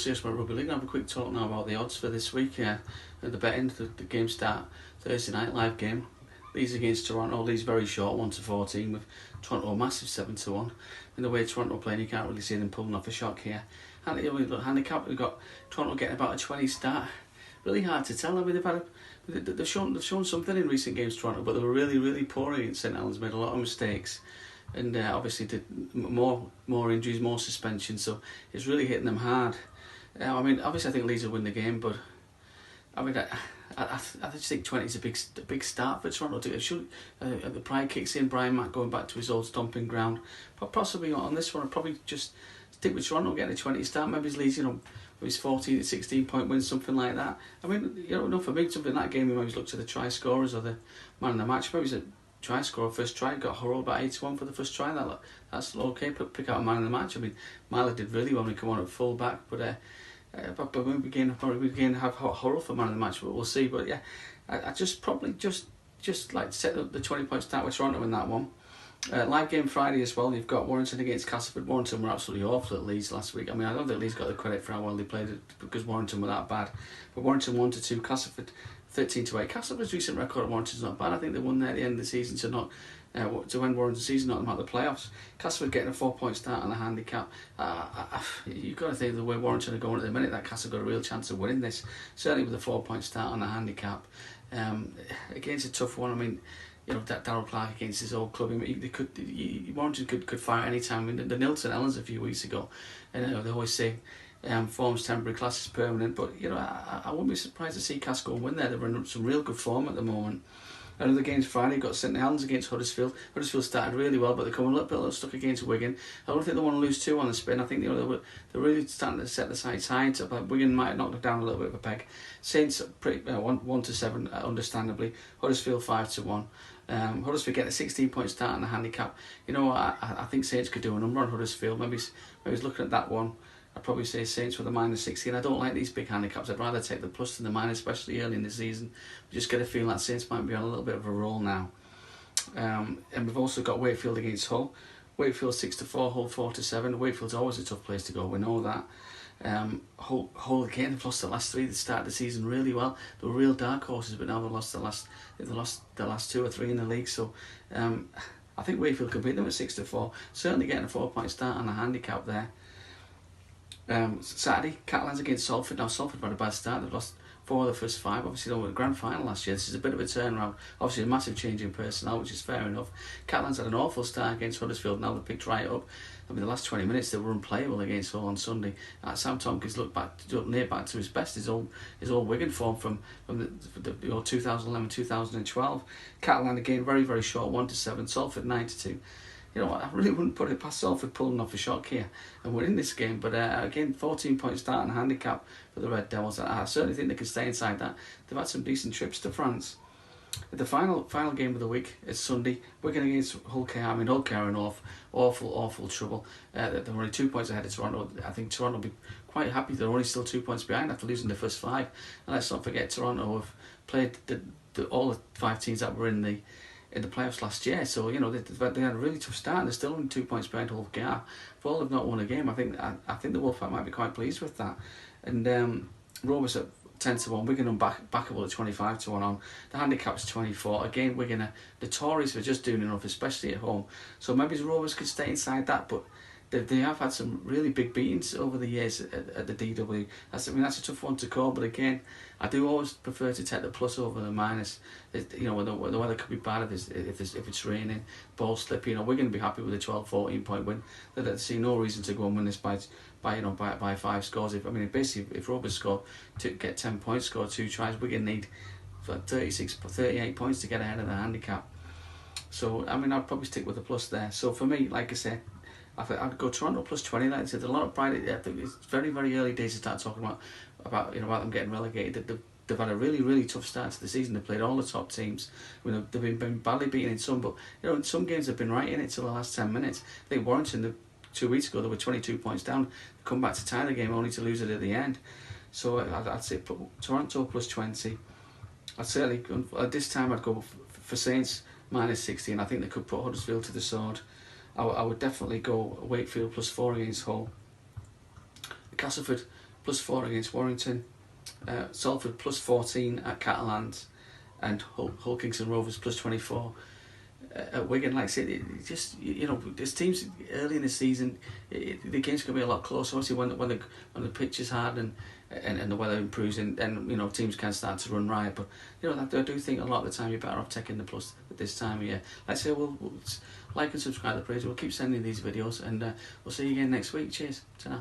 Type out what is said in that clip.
Serious about Rugby League. I'll have a quick talk now about the odds for this week. At the betting, the game start Thursday night, live game. Leeds against Toronto. Leeds very short, 1-14, with Toronto massive 7-1. And the way Toronto playing, you can't really see them pulling off a shock here. And handicap, we've got Toronto getting about a 20 start. Really hard to tell. I mean, they've shown something in recent games, Toronto, but they were really poor against St Helens. Made a lot of mistakes, and obviously did more injuries, more suspension. So it's really hitting them hard. I mean, obviously I think Leeds will win the game, but I mean, I just think 20 is a big start for Toronto. The pride kicks in. Brian Mack going back to his old stomping ground, but possibly on this one, I'd probably just stick with Toronto getting a 20 start. Maybe it's Leeds, his 14 to 16 point win, something like that. I mean, for me, something in that game, you always look to the try scorers or the man of the match. Maybe it's a try scorer, first try, got hurled about 8-1 for the first try. That's okay, pick out a man of the match. I mean, Myler did really well when he came on at full back, but we again have Hurl for man of the match, but we'll see. But yeah, I just probably just like to set the 20 point start with Toronto in that one. Live game Friday as well. You've got Warrington against Castleford. Warrington were absolutely awful at Leeds last week. I mean, I don't think Leeds got the credit for how well they played it because Warrington were that bad. But Warrington 1-2, Castleford 13-8. Castleford's recent record at Warrington's not bad. I think they won there at the end of the season to end Warrington's season, not them out of the playoffs. Castleford getting a 4-point start on a handicap. You've got to think the way Warrington are going at the minute, that Castle got a real chance of winning this. Certainly with a 4-point start on a handicap. Against a tough one. I mean, that Darryl Clark against his old club. I mean, Warrington could fire any time. I mean, the nil St Helens a few weeks ago, and they always say form's temporary, class is permanent. But I wouldn't be surprised to see Casco win there. They're in some real good form at the moment. Another game's Friday, got St Helens against Huddersfield. Huddersfield started really well, but they're coming a little bit stuck against Wigan. I don't think they want to lose 2 on the spin. I think they're really starting to set the sights high. Wigan might knock them down a little bit of a peg. Saints 1-7, understandably. Huddersfield 5-1. Huddersfield getting a 16-point start on the handicap. I think Saints could do a number on Huddersfield. Maybe looking at that one, I'd probably say Saints with a -16. I don't like these big handicaps. I'd rather take the plus than the minus, especially early in the season. We just get a feel that Saints might be on a little bit of a roll now. And we've also got Wakefield against Hull. Wakefield 6-4, Hull 4-7. Wakefield's always a tough place to go. We know that. Hull again have lost the last 3. They started the season really well. They were real dark horses, but now they've lost the last 2 or 3 in the league. So I think Wakefield could beat them at 6-4. Certainly getting a 4-point start on the handicap there. Saturday, Catalans against Salford. Now Salford had a bad start. They've lost 4 of the first 5. Obviously they won the grand final last year. This is a bit of a turnaround. Obviously a massive change in personnel, which is fair enough. Catalans had an awful start against Huddersfield. Now they've picked right up. I mean, the last 20 minutes they were unplayable against Hull on Sunday. Sam Tompkins looked back to his best, his old Wigan form from the 2011-2012. Catalan again very, very short, 1-7. Salford 9-2. I really wouldn't put it past Salford pulling off a shock here and winning this game. But again, 14-point start and handicap for the Red Devils. I certainly think they can stay inside that. They've had some decent trips to France. The final game of the week is Sunday. Wigan against Hull KR. I mean, Hull KR are in awful trouble. They're only 2 points ahead of Toronto. I think Toronto will be quite happy. They're only still 2 points behind after losing the first 5. And let's not forget, Toronto have played all the 5 teams that were in the playoffs last year, so they had a really tough start. And they're still only 2 points behind Hull KR. For all they've not won a game, I think the Wolfpack might be quite pleased with that. And Rovers at 10-1, Wigan unbackable at 25-1 on. The handicap's 24. Again, Wigan are notorious for just doing enough, especially at home. So maybe the Rovers could stay inside that, but they have had some really big beatings over the years at the DW. That's a tough one to call, but again, I do always prefer to take the plus over the minus. When the weather could be bad if it's raining, ball slipping. We're going to be happy with a 12-14 point win. They see no reason to go and win this by 5 scores. If Rovers get 10 points, score 2 tries, we're going to need 38 points to get ahead of the handicap. So I'd probably stick with the plus there. So for me, like I said, I'd go Toronto plus 20. Like I said, a lot of pride. I think it's very, very early days to start talking about them getting relegated. They've had a really, really tough start to the season. They've played all the top teams. They've been badly beaten in some, but in some games they've been right in it till the last 10 minutes. I think Warrington 2 weeks ago they were 22 points down. They come back to tie the game only to lose it at the end. So I'd say Toronto plus 20. I'd certainly at this time I'd go for Saints -16. I think they could put Huddersfield to the sword. I would definitely go Wakefield plus 4 against Hull. Castleford +4 against Warrington, Salford +14 at Catalans, and Hull Kingston Rovers +24 at Wigan. Like I said, it just, you know, there's teams early in the season, the games can be a lot closer. Obviously, when the pitch is hard and the weather improves, and you know, teams can start to run riot. But you know, I do think a lot of the time you're better off taking the plus at this time of year. Like I say, we'll like and subscribe to the page. We'll keep sending these videos, and we'll see you again next week. Cheers. Ta-ra.